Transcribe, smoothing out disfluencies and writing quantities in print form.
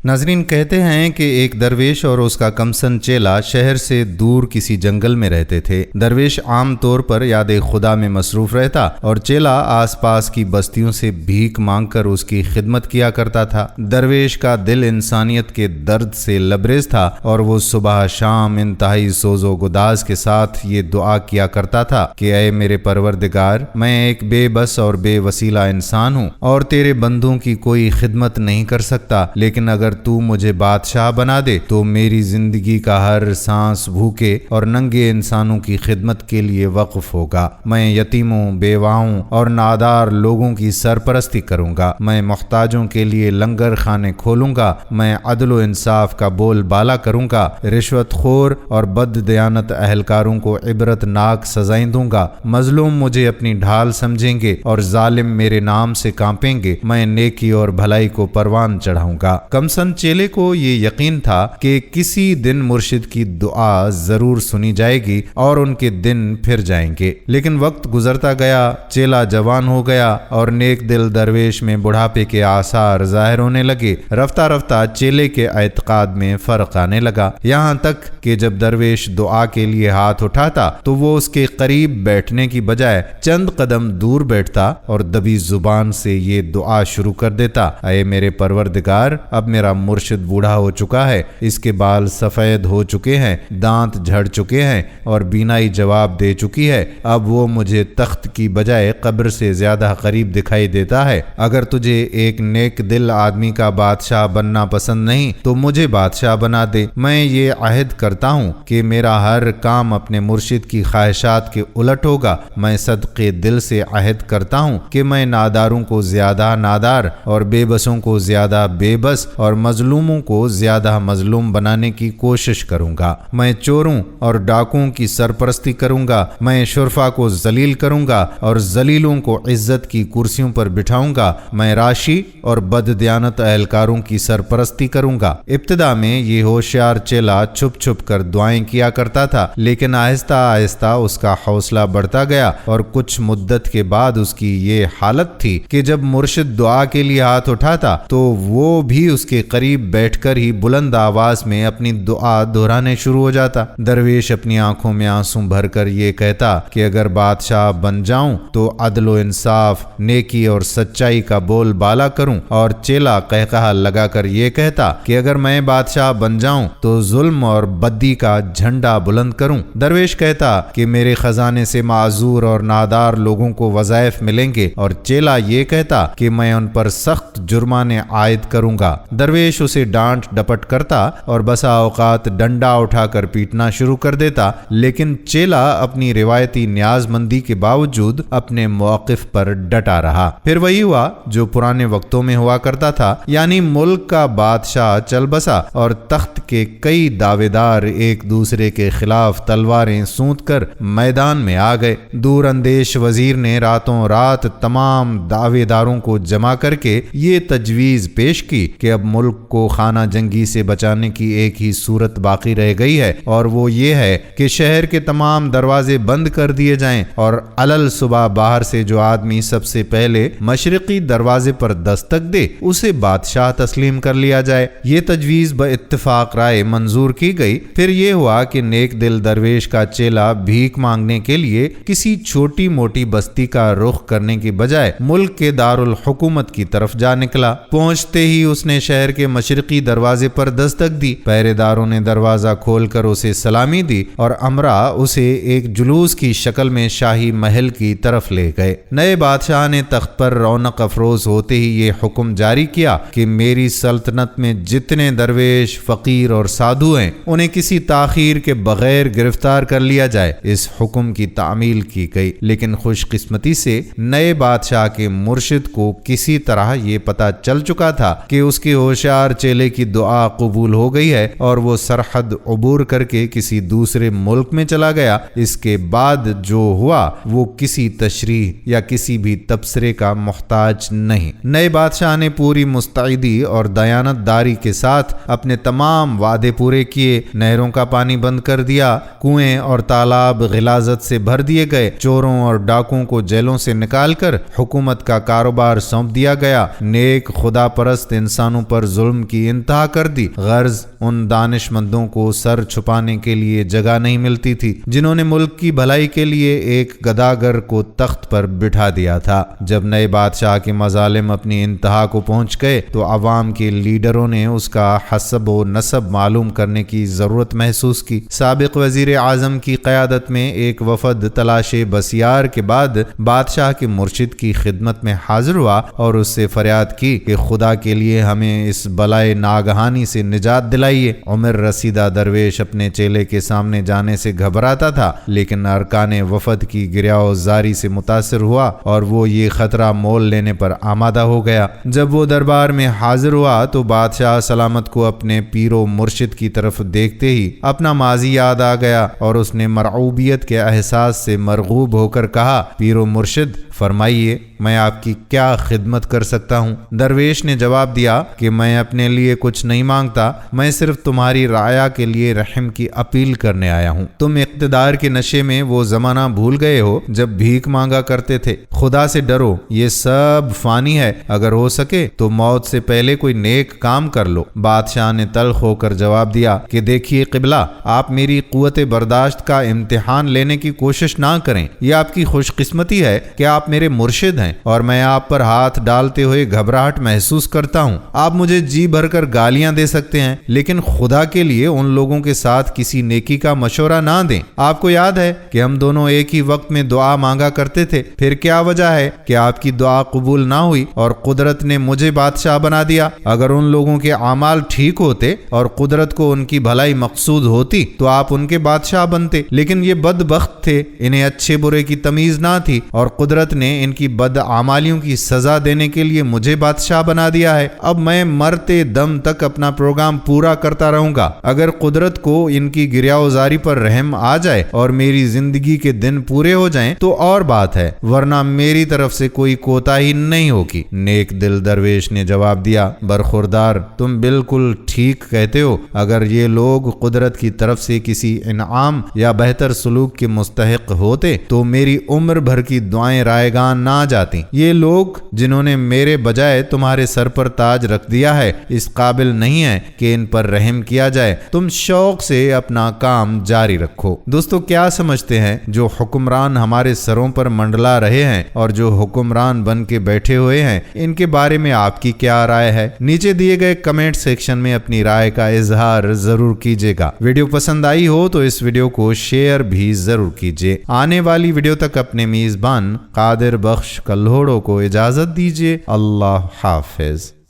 ناظرین، کہتے ہیں کہ ایک درویش اور اس کا کمسن چیلا شہر سے دور کسی جنگل میں رہتے تھے۔ درویش عام طور پر یاد خدا میں مصروف رہتا اور چیلا آس پاس کی بستیوں سے بھیک مانگ کر اس کی خدمت کیا کرتا تھا۔ درویش کا دل انسانیت کے درد سے لبریز تھا اور وہ صبح شام انتہائی سوز و گداز کے ساتھ یہ دعا کیا کرتا تھا کہ اے میرے پروردگار، میں ایک بے بس اور بے وسیلہ انسان ہوں اور تیرے بندوں کی کوئی خدمت نہیں کر سکتا، لیکن اگر تو مجھے بادشاہ بنا دے تو میری زندگی کا ہر سانس بھوکے اور ننگے انسانوں کی خدمت کے لیے وقف ہوگا۔ میں یتیموں، بیواؤں اور نادار لوگوں کی سرپرستی کروں گا۔ میں محتاجوں کے لیے لنگر خانے کھولوں گا۔ میں عدل و انصاف کا بول بالا کروں گا۔ رشوت خور اور بد دیانت اہلکاروں کو عبرت ناک سزائیں دوں گا۔ مظلوم مجھے اپنی ڈھال سمجھیں گے اور ظالم میرے نام سے کانپیں گے۔ میں نیکی اور بھلائی کو پروان چڑھاؤں گا۔ کمسن چیلے کو یہ یقین تھا کہ کسی دن مرشد کی دعا ضرور سنی جائے گی اور ان کے دن پھر جائیں گے، لیکن وقت گزرتا گیا، چیلا جوان ہو گیا اور نیک دل درویش میں بڑھاپے کے آثار ظاہر ہونے لگے۔ رفتہ رفتہ چیلے کے اعتقاد میں فرق آنے لگا، یہاں تک کہ جب درویش دعا کے لیے ہاتھ اٹھاتا تو وہ اس کے قریب بیٹھنے کی بجائے چند قدم دور بیٹھتا اور دبی زبان سے یہ دعا شروع کر دیتا: اے میرے پروردگار، اب میرا مرشد بوڑھا ہو چکا ہے، اس کے بال سفید ہو چکے ہیں، دانت جھڑ چکے ہیں اور بینائی جواب دے چکی ہے۔ اب وہ مجھے تخت کی بجائے قبر سے زیادہ قریب دکھائی دیتا ہے۔ اگر تجھے ایک نیک دل آدمی کا بادشاہ بننا پسند نہیں تو مجھے بادشاہ بنا دے۔ میں یہ عہد کرتا ہوں کہ میرا ہر کام اپنے مرشد کی خواہشات کے الٹ ہوگا۔ میں صدقے دل سے عہد کرتا ہوں کہ میں ناداروں کو زیادہ نادار اور بے بسوں کو زیادہ بے بس اور مظلوموں کو زیادہ مظلوم بنانے کی کوشش کروں گا۔ میں چوروں اور ڈاکوں کی سرپرستی کروں گا۔ میں شرفا کو ذلیل کروں گا اور ذلیلوں کو عزت کی کرسیوں پر بٹھاؤں گا۔ میں راشی اور بد دیانت اہلکاروں کی سرپرستی کروں گا۔ ابتدا میں یہ ہوشیار چیلا چھپ چھپ کر دعائیں کیا کرتا تھا، لیکن آہستہ آہستہ اس کا حوصلہ بڑھتا گیا اور کچھ مدت کے بعد اس کی یہ حالت تھی کہ جب مرشد دعا کے لیے ہاتھ اٹھاتا تو وہ بھی اس کے قریب بیٹھ کر ہی بلند آواز میں اپنی دعا دہرانے شروع ہو جاتا۔ درویش اپنی آنکھوں میں آنسوں بھر کر یہ کہتا کہ اگر بادشاہ بن جاؤں تو عدل و انصاف، نیکی اور سچائی کا بول بالا کروں، اور چیلا قہقہا لگا کر یہ کہتا کہ اگر میں بادشاہ بن جاؤں تو ظلم اور بدی کا جھنڈا بلند کروں۔ درویش کہتا کہ میرے خزانے سے معذور اور نادار لوگوں کو وظائف ملیں گے، اور چیلا یہ کہتا کہ میں ان پر سخت جرمانے عائد کروں گا۔ درویش اسے ڈانٹ ڈپٹ کرتا اور بسا اوقات ڈنڈا اٹھا کر پیٹنا شروع کر دیتا، لیکن چیلا اپنی روایتی نیاز مندی کے باوجود اپنے موقف پر ڈٹا رہا۔ پھر وہی ہوا جو پرانے وقتوں میں ہوا کرتا تھا، یعنی ملک کا بادشاہ چل بسا اور تخت کے کئی دعوے دار ایک دوسرے کے خلاف تلواریں سونت کر میدان میں آ گئے۔ دور اندیش وزیر نے راتوں رات تمام دعوے داروں کو جمع کر کے یہ تجویز پیش کی کہ اب ملک کو خانہ جنگی سے بچانے کی ایک ہی صورت باقی رہ گئی ہے، اور وہ یہ ہے کہ شہر کے تمام دروازے بند کر دیے جائیں اور علل صبح باہر سے جو آدمی سب سے پہلے مشرقی دروازے پر دستک دے اسے بادشاہ تسلیم کر لیا جائے۔ یہ تجویز باتفاق رائے منظور کی گئی۔ پھر یہ ہوا کہ نیک دل درویش کا چیلا بھیک مانگنے کے لیے کسی چھوٹی موٹی بستی کا رخ کرنے کی بجائے ملک کے دارالحکومت کی طرف جا نکلا۔ پہنچتے ہی اس نے شہر کے مشرقی دروازے پر دستک دی۔ پہرے داروں نے دروازہ کھول کر اسے سلامی دی اور امرا اسے ایک جلوس کی شکل میں شاہی محل کی طرف لے گئے۔ نئے بادشاہ نے تخت پر رونق افروز ہوتے ہی یہ حکم جاری کیا کہ میری سلطنت میں جتنے درویش، فقیر اور سادھو ہیں انہیں کسی تاخیر کے بغیر گرفتار کر لیا جائے۔ اس حکم کی تعمیل کی گئی، لیکن خوش قسمتی سے نئے بادشاہ کے مرشد کو کسی طرح یہ پتہ چل چکا تھا کہ اس کے ہوشیار چیلے کی دعا قبول ہو گئی ہے اور وہ سرحد عبور کر کے کسی دوسرے ملک میں چلا گیا۔ اس کے بعد جو ہوا وہ کسی تشریح یا کسی بھی تبصرے کا محتاج نہیں۔ نئے بادشاہ نے پوری مستعدی اور دیانت داری کے ساتھ اپنے تمام وعدے پورے کیے۔ نہروں کا پانی بند کر دیا، کنویں اور تالاب غلاظت سے بھر دیے گئے، چوروں اور ڈاکوں کو جیلوں سے نکال کر حکومت کا کاروبار سونپ دیا گیا، نیک خدا پرست انسانوں پر ظلم کی انتہا کر دی۔ غرض ان دانش مندوں کو سر چھپانے کے لیے جگہ نہیں ملتی تھی جنہوں نے ملک کی بھلائی کے لیے ایک گداگر کو تخت پر بٹھا دیا تھا۔ جب نئے بادشاہ کے مظالم اپنی انتہا کو پہنچ گئے تو عوام کے لیڈروں نے اس کا حسب و نسب معلوم کرنے کی ضرورت محسوس کی۔ سابق وزیر اعظم کی قیادت میں ایک وفد تلاش بسیار کے بعد بادشاہ کے مرشد کی خدمت میں حاضر ہوا اور اس سے فریاد کی کہ خدا کے لیے ہمیں اس بلائے ناگہانی سے نجات دلائیے۔ عمر رسیدہ درویش اپنے چیلے کے سامنے جانے سے گھبراتا تھا، لیکن ارکان وفد کی گریاؤ زاری سے متاثر ہوا اور وہ یہ خطرہ مول لینے پر آمادہ ہو گیا۔ جب وہ دربار میں حاضر ہوا تو بادشاہ سلامت کو اپنے پیر و مرشد کی طرف دیکھتے ہی اپنا ماضی یاد آ گیا اور اس نے مرعوبیت کے احساس سے مرغوب ہو کر کہا، پیر و مرشد فرمائیے میں آپ کی کیا خدمت کر سکتا ہوں؟ درویش نے جواب دیا کہ میں اپنے لیے کچھ نہیں مانگتا، میں صرف تمہاری رعایا کے لیے رحم کی اپیل کرنے آیا ہوں۔ تم اقتدار کے نشے میں وہ زمانہ بھول گئے ہو جب بھیک مانگا کرتے تھے۔ خدا سے ڈرو، یہ سب فانی ہے، اگر ہو سکے تو موت سے پہلے کوئی نیک کام کر لو۔ بادشاہ نے تلخ ہو کر جواب دیا کہ دیکھیے قبلہ، آپ میری قوت برداشت کا امتحان لینے کی کوشش نہ کریں۔ یہ آپ کی خوش قسمتی ہے کہ آپ میرے مرشد ہیں اور میں آپ پر ہاتھ ڈالتے ہوئے گھبراہٹ محسوس کرتا ہوں۔ آپ مجھے جی بھر کر گالیاں دے سکتے ہیں، لیکن خدا کے لیے ان لوگوں کے ساتھ کسی نیکی کا مشورہ نہ دیں۔ آپ کو یاد ہے کہ ہم دونوں ایک ہی وقت میں دعا مانگا کرتے تھے، پھر کیا وجہ ہے کہ آپ کی دعا قبول نہ ہوئی اور قدرت نے مجھے بادشاہ بنا دیا؟ اگر ان لوگوں کے اعمال ٹھیک ہوتے اور قدرت کو ان کی بھلائی مقصود ہوتی تو آپ ان کے بادشاہ بنتے، لیکن یہ بدبخت تھے، انہیں اچھے برے کی تمیز نہ تھی اور قدرت نے ان کی بدعمالیوں کی سزا دینے کے لیے مجھے بادشاہ بنا دیا ہے۔ اب میں مرتے دم تک اپنا پروگرام پورا کرتا رہوں گا۔ اگر قدرت کو ان کی گریاوزاری پر رحم آ جائے اور میری زندگی کے دن پورے ہو جائیں تو اور بات ہے، ورنہ میری طرف سے کوئی کوتاہی نہیں ہوگی۔ نیک دل درویش نے جواب دیا، برخوردار، تم بالکل ٹھیک کہتے ہو۔ اگر یہ لوگ قدرت کی طرف سے کسی انعام یا بہتر سلوک کے مستحق ہوتے تو میری عمر بھر کی دعائیں رائے گان نہ جاتی۔ یہ لوگ جنہوں نے میرے بجائے تمہارے سر پر تاج رکھ دیا ہے اس قابل نہیں ہے کہ ان پر رحم کیا جائے۔ تم شوق سے اپنا کام جاری رکھو۔ دوستو، کیا سمجھتے ہیں جو حکمران ہمارے سروں پر منڈلا رہے ہیں اور جو حکمران بن کے بیٹھے ہوئے ہیں، ان کے بارے میں آپ کی کیا رائے ہے؟ نیچے دیے گئے کمنٹ سیکشن میں اپنی رائے کا اظہار ضرور کیجیے گا۔ ویڈیو پسند آئی ہو تو اس ویڈیو کو شیئر بھی ضرور کیجیے۔ آنے والی ویڈیو تک اپنے میزبان قادر بخش کلہوڑو کو اجازت دیجیے۔ اللہ حافظ۔